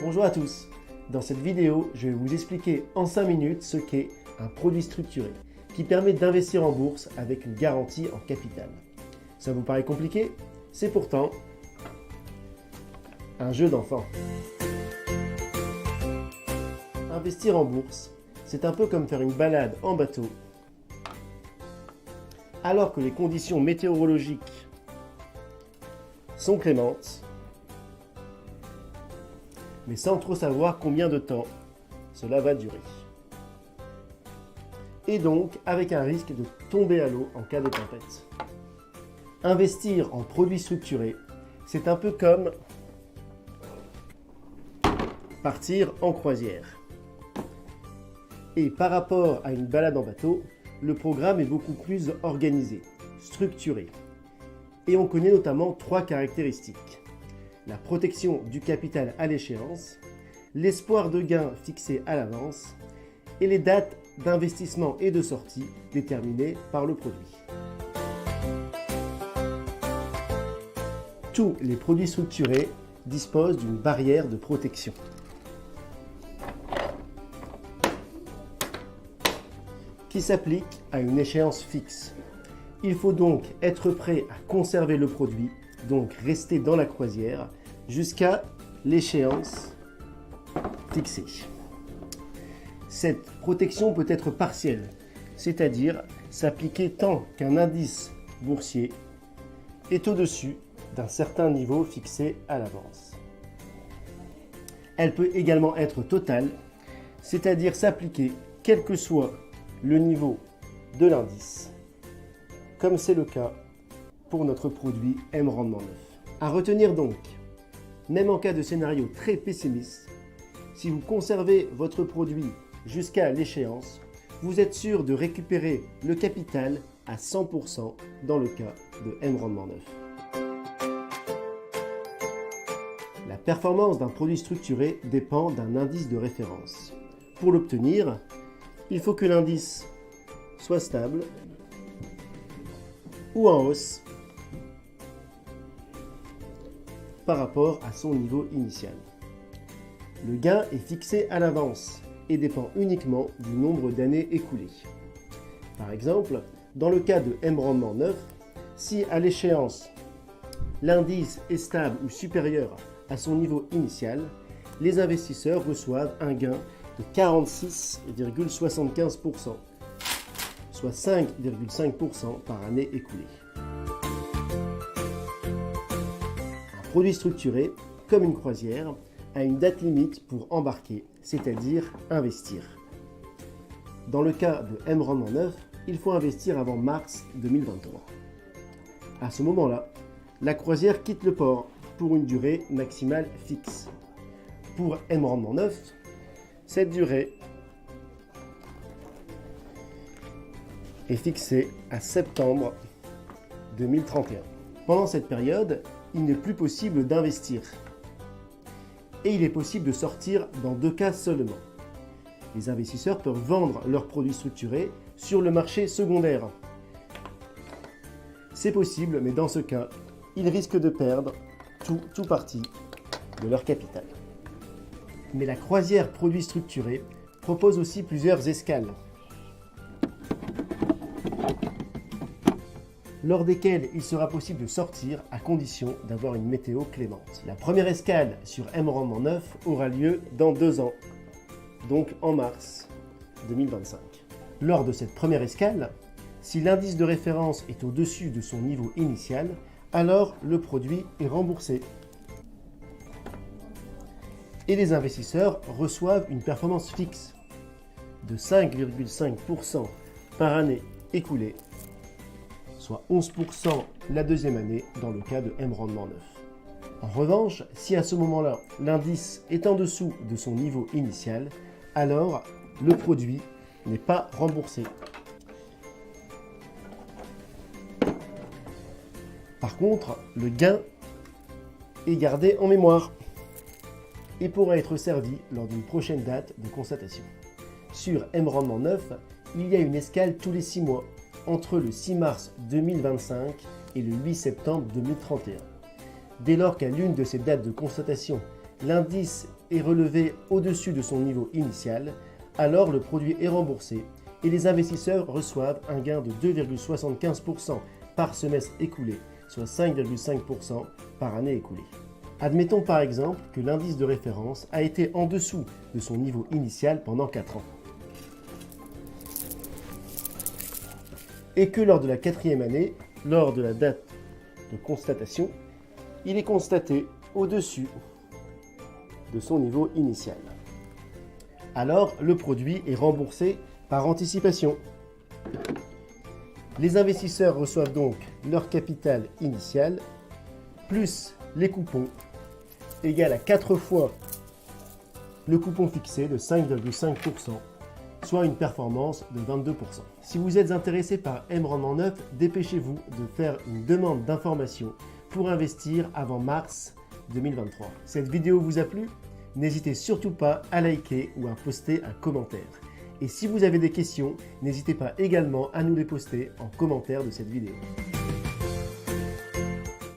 Bonjour à tous. Dans cette vidéo, je vais vous expliquer en 5 minutes ce qu'est un produit structuré qui permet d'investir en bourse avec une garantie en capital. Ça vous paraît compliqué? C'est pourtant un jeu d'enfant. Investir en bourse, c'est un peu comme faire une balade en bateau alors que les conditions météorologiques sont clémentes, mais sans trop savoir combien de temps cela va durer. Et donc avec un risque de tomber à l'eau en cas de tempête. Investir en produits structurés, c'est un peu comme partir en croisière. Et par rapport à une balade en bateau, le programme est beaucoup plus organisé, structuré. Et on connaît notamment 3 caractéristiques. La protection du capital à l'échéance, l'espoir de gain fixé à l'avance et les dates d'investissement et de sortie déterminées par le produit. Tous les produits structurés disposent d'une barrière de protection. Qui s'applique à une échéance fixe. Il faut donc être prêt à conserver le produit, donc rester dans la croisière, jusqu'à l'échéance fixée. Cette protection peut être partielle, c'est-à-dire s'appliquer tant qu'un indice boursier est au-dessus d'un certain niveau fixé à l'avance. Elle peut également être totale, c'est-à-dire s'appliquer quel que soit le niveau de l'indice, comme c'est le cas pour notre produit M Rendement Neuf. À retenir donc, même en cas de scénario très pessimiste, si vous conservez votre produit jusqu'à l'échéance, vous êtes sûr de récupérer le capital à 100% dans le cas de M Rendement Neuf. La performance d'un produit structuré dépend d'un indice de référence. Pour l'obtenir, il faut que l'indice soit stable ou en hausse par rapport à son niveau initial. Le gain est fixé à l'avance et dépend uniquement du nombre d'années écoulées. Par exemple, dans le cas de M Rendement Neuf, si à l'échéance l'indice est stable ou supérieur à son niveau initial, les investisseurs reçoivent un gain de 46,75%, soit 5,5% par année écoulée. Un produit structuré, comme une croisière, a une date limite pour embarquer, c'est-à-dire investir. Dans le cas de M Rendement Neuf, il faut investir avant mars 2023. À ce moment-là, la croisière quitte le port pour une durée maximale fixe. Pour M Rendement Neuf, cette durée est fixée à septembre 2031. Pendant cette période, il n'est plus possible d'investir. Et il est possible de sortir dans 2 cas seulement. Les investisseurs peuvent vendre leurs produits structurés sur le marché secondaire. C'est possible, mais dans ce cas, ils risquent de perdre tout parti de leur capital. Mais la croisière produits structurés propose aussi plusieurs escales, lors desquelles il sera possible de sortir à condition d'avoir une météo clémente. La première escale sur M Rendement Neuf aura lieu dans 2 ans, donc en mars 2025. Lors de cette première escale, si l'indice de référence est au-dessus de son niveau initial, alors le produit est remboursé. Et les investisseurs reçoivent une performance fixe de 5,5% par année écoulée, soit 11% la deuxième année dans le cas de M Rendement Neuf. En revanche, si à ce moment-là, l'indice est en dessous de son niveau initial, alors le produit n'est pas remboursé. Par contre, le gain est gardé en mémoire et pourra être servi lors d'une prochaine date de constatation. Sur M Rendement Neuf, il y a une escale tous les 6 mois, entre le 6 mars 2025 et le 8 septembre 2031. Dès lors qu'à l'une de ces dates de constatation, l'indice est relevé au-dessus de son niveau initial, alors le produit est remboursé et les investisseurs reçoivent un gain de 2,75% par semestre écoulé, soit 5,5% par année écoulée. Admettons par exemple que l'indice de référence a été en dessous de son niveau initial pendant 4 ans. Et que lors de la 4e année, lors de la date de constatation, il est constaté au-dessus de son niveau initial. Alors, le produit est remboursé par anticipation. Les investisseurs reçoivent donc leur capital initial plus les coupons égal à 4 fois le coupon fixé de 5,5%, soit une performance de 22%. Si vous êtes intéressé par M-Rendement Neuf, dépêchez-vous de faire une demande d'information pour investir avant mars 2023. Cette vidéo vous a plu? N'hésitez surtout pas à liker ou à poster un commentaire. Et si vous avez des questions, n'hésitez pas également à nous les poster en commentaire de cette vidéo.